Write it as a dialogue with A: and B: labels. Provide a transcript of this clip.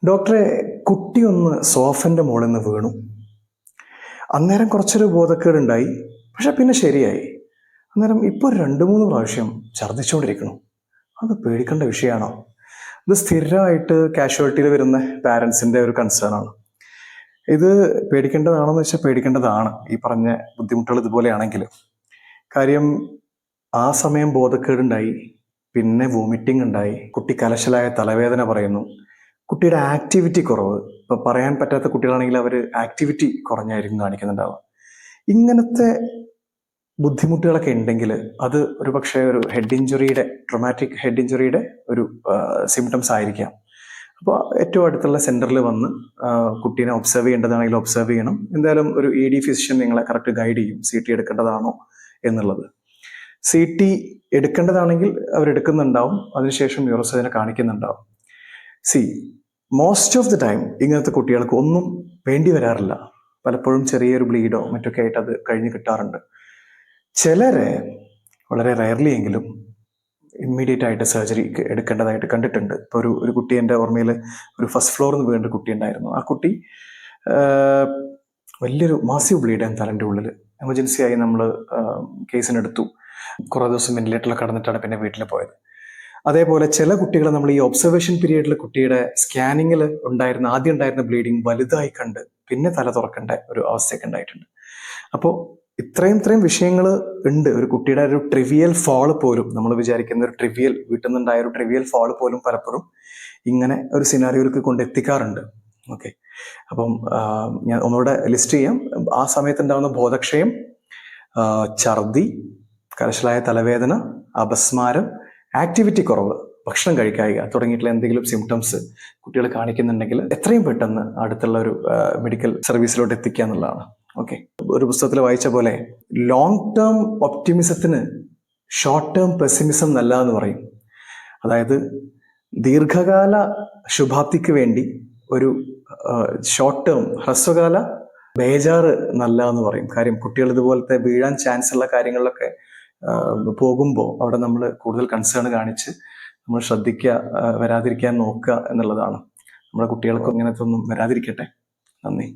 A: ഡോക്ടറെ, കുട്ടി ഒന്ന് സോഫന്റെ മുകളിൽ നിന്ന് വീണു. അന്നേരം കുറച്ചൊരു ബോധക്കേടുണ്ടായി. പക്ഷെ പിന്നെ ശരിയായി. അന്നേരം ഇപ്പോൾ 2-3 പ്രാവശ്യം ഛർദ്ദിച്ചുകൊണ്ടിരിക്കണം. അത് പേടിക്കേണ്ട വിഷയമാണോ? ഇത് സ്ഥിരമായിട്ട് കാഷ്വാലിറ്റിയിൽ വരുന്ന പാരൻസിൻ്റെ ഒരു കൺസേൺ ആണ്. ഇത് പേടിക്കേണ്ടതാണോ എന്ന് വെച്ചാൽ പേടിക്കേണ്ടതാണ്. ഈ പറഞ്ഞ ബുദ്ധിമുട്ടുകൾ ഇതുപോലെയാണെങ്കിൽ. കാര്യം ആ സമയം ബോധക്കേടുണ്ടായി, പിന്നെ വോമിറ്റിംഗ് ഉണ്ടായി, കുട്ടി കലശലായ തലവേദന പറയുന്നു, കുട്ടിയുടെ ആക്ടിവിറ്റി കുറവ്. ഇപ്പം പറയാൻ പറ്റാത്ത കുട്ടികളാണെങ്കിൽ അവർ ആക്ടിവിറ്റി കുറഞ്ഞായിരിക്കും കാണിക്കുന്നുണ്ടാവുക. ഇങ്ങനത്തെ ബുദ്ധിമുട്ടുകളൊക്കെ ഉണ്ടെങ്കിൽ അത് ഒരു പക്ഷേ ഒരു ട്രൊമാറ്റിക് ഹെഡ് ഇഞ്ചുറിയുടെ ഒരു സിംറ്റംസ് ആയിരിക്കാം. അപ്പോൾ ഏറ്റവും അടുത്തുള്ള സെൻറ്ററിൽ വന്ന് കുട്ടീനെ ഒബ്സർവ് ചെയ്യേണ്ടതാണെങ്കിൽ ഒബ്സർവ് ചെയ്യണം. എന്തായാലും ഒരു ED ഫിസിഷ്യൻ നിങ്ങളെ കറക്റ്റ് ഗൈഡ് ചെയ്യും CT എടുക്കേണ്ടതാണോ എന്നുള്ളത്. CT എടുക്കേണ്ടതാണെങ്കിൽ അവരെടുക്കുന്നുണ്ടാവും, അതിനുശേഷം ന്യൂറോസർജനെ കാണിക്കുന്നുണ്ടാവും. മോസ്റ്റ് ഓഫ് ദി ടൈം ഇങ്ങനത്തെ കുട്ടികൾക്ക് ഒന്നും വേണ്ടി വരാറില്ല. പലപ്പോഴും ചെറിയൊരു ബ്ലീഡോ മറ്റൊക്കെ ആയിട്ട് അത് കഴിഞ്ഞ് കിട്ടാറുണ്ട്. ചിലരെ വളരെ റയർലി എങ്കിലും ഇമ്മീഡിയറ്റ് ആയിട്ട് സർജറി എടുക്കേണ്ടതായിട്ട് കണ്ടിട്ടുണ്ട്. ഇപ്പോൾ ഒരു കുട്ടി എൻ്റെ ഓർമ്മയിൽ ഒരു ഫസ്റ്റ് ഫ്ലോറിൽ നിന്ന് വീണ്ട കുട്ടി ഉണ്ടായിരുന്നു. ആ കുട്ടി വലിയൊരു മാസീവ് ബ്ലീഡാണ് തലൻ്റെ ഉള്ളിൽ. എമർജൻസി ആയി നമ്മൾ കേസിനെടുത്തു. കുറേ ദിവസം വെന്റിലേറ്ററിൽ കടന്നിട്ടാണ് പിന്നെ വീട്ടിൽ പോയത്. അതേപോലെ ചില കുട്ടികളെ നമ്മൾ ഈ ഒബ്സർവേഷൻ പീരീഡിൽ കുട്ടിയുടെ സ്കാനിങ്ങിൽ ആദ്യം ഉണ്ടായിരുന്ന ബ്ലീഡിങ് വലുതായി കണ്ട് പിന്നെ തല തുറക്കേണ്ട ഒരു അവസ്ഥയൊക്കെ ഉണ്ടായിട്ടുണ്ട്. അപ്പോൾ ഇത്രയും വിഷയങ്ങൾ ഉണ്ട്. ഒരു കുട്ടിയുടെ ഒരു ട്രിവിയൽ ഫാള് പോലും, നമ്മൾ വിചാരിക്കുന്ന വീട്ടിൽ നിന്നുണ്ടായ ഒരു ട്രിവിയൽ ഫാള് പോലും പലപ്പോഴും ഇങ്ങനെ ഒരു സിനാരിയോയിലേക്ക് കൊണ്ടെത്തിക്കാറുണ്ട്. ഓക്കെ, അപ്പം ഞാൻ ഒന്നുകൂടെ ലിസ്റ്റ് ചെയ്യാം. ആ സമയത്തുണ്ടാകുന്ന ബോധക്ഷയം, ഛർദി, കലശലായ തലവേദന, അപസ്മാരം, ആക്ടിവിറ്റി കുറവ്, ഭക്ഷണം കഴിക്കായിക തുടങ്ങിയിട്ടുള്ള എന്തെങ്കിലും സിംറ്റംസ് കുട്ടികൾ കാണിക്കുന്നുണ്ടെങ്കിൽ എത്രയും പെട്ടെന്ന് അടുത്തുള്ള ഒരു മെഡിക്കൽ സർവീസിലോട്ട് എത്തിക്കുക എന്നുള്ളതാണ്. ഓക്കെ, ഒരു പുസ്തകത്തിൽ വായിച്ച പോലെ ലോങ് ടേം ഒപ്റ്റിമിസത്തിന് ഷോർട്ട് ടേം പെസിമിസം നല്ല എന്ന് പറയും. അതായത് ദീർഘകാല ശുഭാപ്തിക്ക് വേണ്ടി ഒരു ഷോർട്ട് ടേം ഹ്രസ്വകാല ബേജാറ് നല്ല എന്ന് പറയും. കാര്യം കുട്ടികൾ ഇതുപോലത്തെ വീഴാൻ ചാൻസ് ഉള്ള കാര്യങ്ങളിലൊക്കെ പോകുമ്പോൾ അവിടെ നമ്മൾ കൂടുതൽ കൺസേൺ കാണിച്ച് നമ്മൾ വരാതിരിക്കാൻ നോക്കുക എന്നുള്ളതാണ്. നമ്മുടെ കുട്ടികൾക്ക് ഇങ്ങനത്തെ ഒന്നും വരാതിരിക്കട്ടെ. നന്ദി.